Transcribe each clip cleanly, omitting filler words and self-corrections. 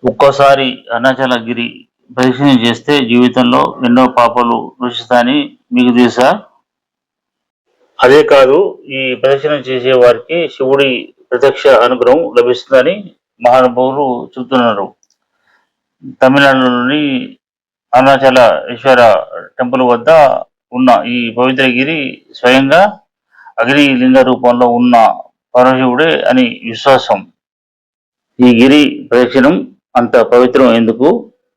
ఒక్కోసారి అరుణాచలగిరి ప్రదక్షిణ చేస్తే జీవితంలో ఎన్నో పాపాలు నశిస్తాయని మీకు తెలుసా? అదే కాదు, ఈ ప్రదక్షిణ చేసే వారికి శివుడి ప్రత్యక్ష అనుగ్రహం లభిస్తుందని మహానుభావులు చెబుతున్నారు. తమిళనాడులోని అరుణాచలేశ్వర టెంపుల్ వద్ద ఉన్న ఈ పవిత్ర గిరి స్వయంగా అగ్ని లింగ రూపంలో ఉన్న పరమశివుడే అని విశ్వాసం. ఈ గిరి ప్రదక్షిణం అంత పవిత్రం ఎందుకు?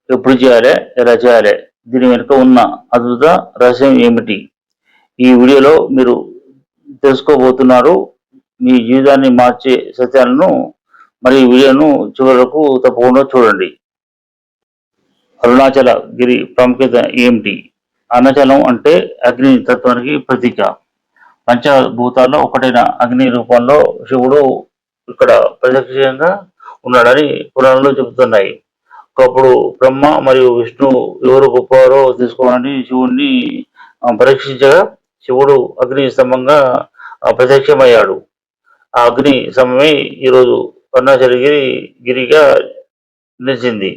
ఎప్పుడు చేయాలి? ఎలా చేయాలి? దీని వెనుక ఉన్న అద్భుత రహస్యం ఏమిటి? ఈ వీడియోలో మీరు తెలుసుకోబోతున్నారు. మీ జీవితాన్ని మార్చే సత్యాలను మరి ఈ వీడియోను చివరకు తప్పకుండా చూడండి. అరుణాచల గిరి ప్రాముఖ్యత ఏమిటి? అరుణాచలం అంటే అగ్ని తత్వానికి ప్రతీక. పంచభూతాల్లో ఒకటైన అగ్ని రూపంలో శివుడు ఇక్కడ ప్రత్యక్షంగా ఉన్నాడని పురాణాలు చెబుతున్నాయి. ఒకప్పుడు బ్రహ్మ మరియు విష్ణు ఎవరు గొప్పవారో తెలుసుకోవాలని శివుడిని పరీక్షించగా శివుడు అగ్ని స్తంభంగా ప్రత్యక్షమయ్యాడు. ఆ అగ్ని స్తంభమే ఈరోజు అరుణాచలగిరి గిరిగా నిలిచింది.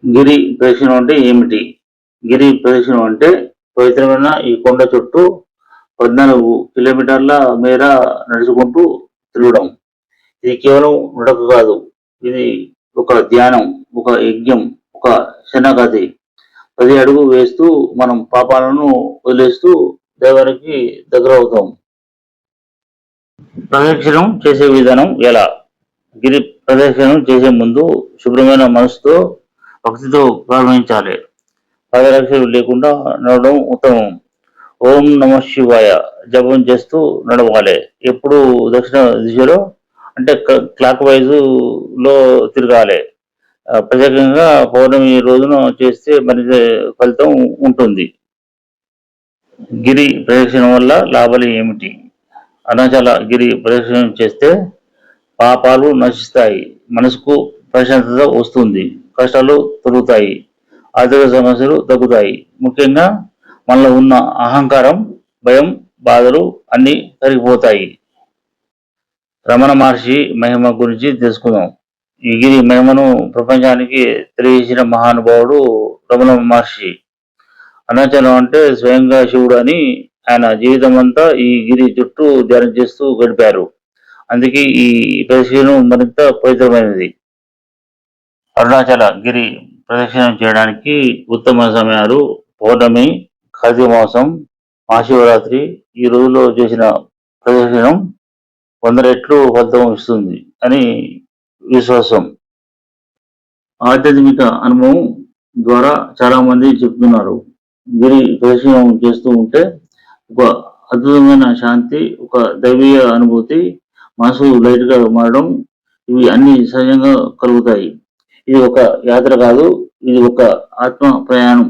గిరి ప్రదక్షిణం అంటే ఏమిటి? గిరి ప్రదక్షిణం అంటే పవిత్రమైన ఈ కొండ చుట్టూ 14 కిలోమీటర్ల మేర నడుచుకుంటూ తిరగడం. ఇది కేవలం నడక కాదు, ఇది ఒక ధ్యానం, ఒక యజ్ఞం, ఒక శరణాగతి. 10 అడుగు వేస్తూ మనం పాపాలను వదిలేస్తూ దైవానికి దగ్గర అవుతాం. ప్రదక్షిణం చేసే విధానం ఎలా? గిరి ప్రదక్షిణం చేసే ముందు శుభ్రమైన మనసుతో భక్తితో ప్రారంభించాలి. పాదరక్షలు లేకుండా నడవడం ఉత్తమం. ఓం నమ శివాయ జపం చేస్తూ నడవాలి. ఎప్పుడు దక్షిణ దిశలో అంటే క్లాక్ వైజ్ లో తిరగాలి. ప్రత్యేకంగా పౌర్ణమి రోజున చేస్తే మరింత ఫలితం ఉంటుంది. గిరి ప్రదక్షిణ వల్ల లాభాలు ఏమిటి? అరుణాచల గిరి ప్రదక్షిణ చేస్తే పాపాలు నశిస్తాయి, మనసుకు ప్రశాంతత వస్తుంది, కష్టాలు తొలుగుతాయి, ఆర్థిక సమస్యలు తగ్గుతాయి. ముఖ్యంగా మనలో ఉన్న అహంకారం, భయం, బాధలు అన్నీ కరిగిపోతాయి. రమణ మహర్షి మహిమ గురించి తెలుసుకుందాం. ఈ గిరి మహిమను ప్రపంచానికి తెలియజేసిన మహానుభావుడు రమణ మహర్షి. అరుణాచలం అంటే స్వయంగా శివుడు అని ఆయన జీవితం అంతా ఈ గిరి చుట్టూ ధ్యానం చేస్తూ గడిపారు. అందుకే ఈ ప్రదక్షిణం మరింత పవిత్రమైనది. అరుణాచల గిరి ప్రదక్షిణం చేయడానికి ఉత్తమ సమయాలు పౌర్ణమి, కార్తీక మాసం, మహాశివరాత్రి. ఈ రోజుల్లో చేసిన ప్రదక్షిణం 100 రెట్లు ఫలితం ఇస్తుంది అని విశ్వాసం. ఆధ్యాత్మిక అనుభవం ద్వారా చాలా మంది చెప్తున్నారు. గిరి ప్రదక్షిణం చేస్తూ ఉంటే ఒక అద్భుతమైన శాంతి, ఒక దైవీయ అనుభూతి, మనసు లైట్ గా మారడం, ఇవి అన్ని సహజంగా కలుగుతాయి. ఇది ఒక యాత్ర కాదు, ఇది ఒక ఆత్మ ప్రయాణం.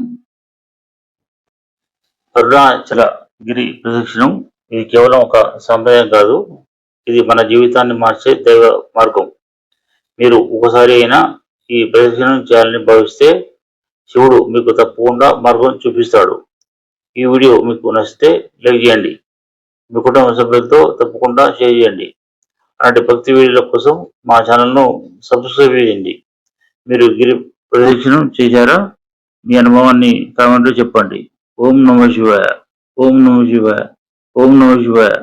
అరుణాచల గిరి ప్రదక్షిణం ఇది కేవలం ఒక సంప్రదాయం కాదు, ఇది మన జీవితాన్ని మార్చే దైవ మార్గం. మీరు ఒకసారి అయినా ఈ ప్రదక్షిణం చేయాలని భావిస్తే శివుడు మీకు తప్పకుండా మార్గం చూపిస్తాడు. ఈ వీడియో మీకు నచ్చితే లైక్ చేయండి, మీ కుటుంబ సభ్యులతో తప్పకుండా షేర్ చేయండి. అలాంటి భక్తి వీడియోల కోసం మా ఛానల్ను సబ్స్క్రైబ్ చేయండి. మీరు గిరి ప్రదక్షిణం చేశారా? మీ అనుభవాన్ని కామెంట్లో చెప్పండి. ఓం నమః శివాయ, ఓం నమః శివాయ, ఓం నమః శివాయ.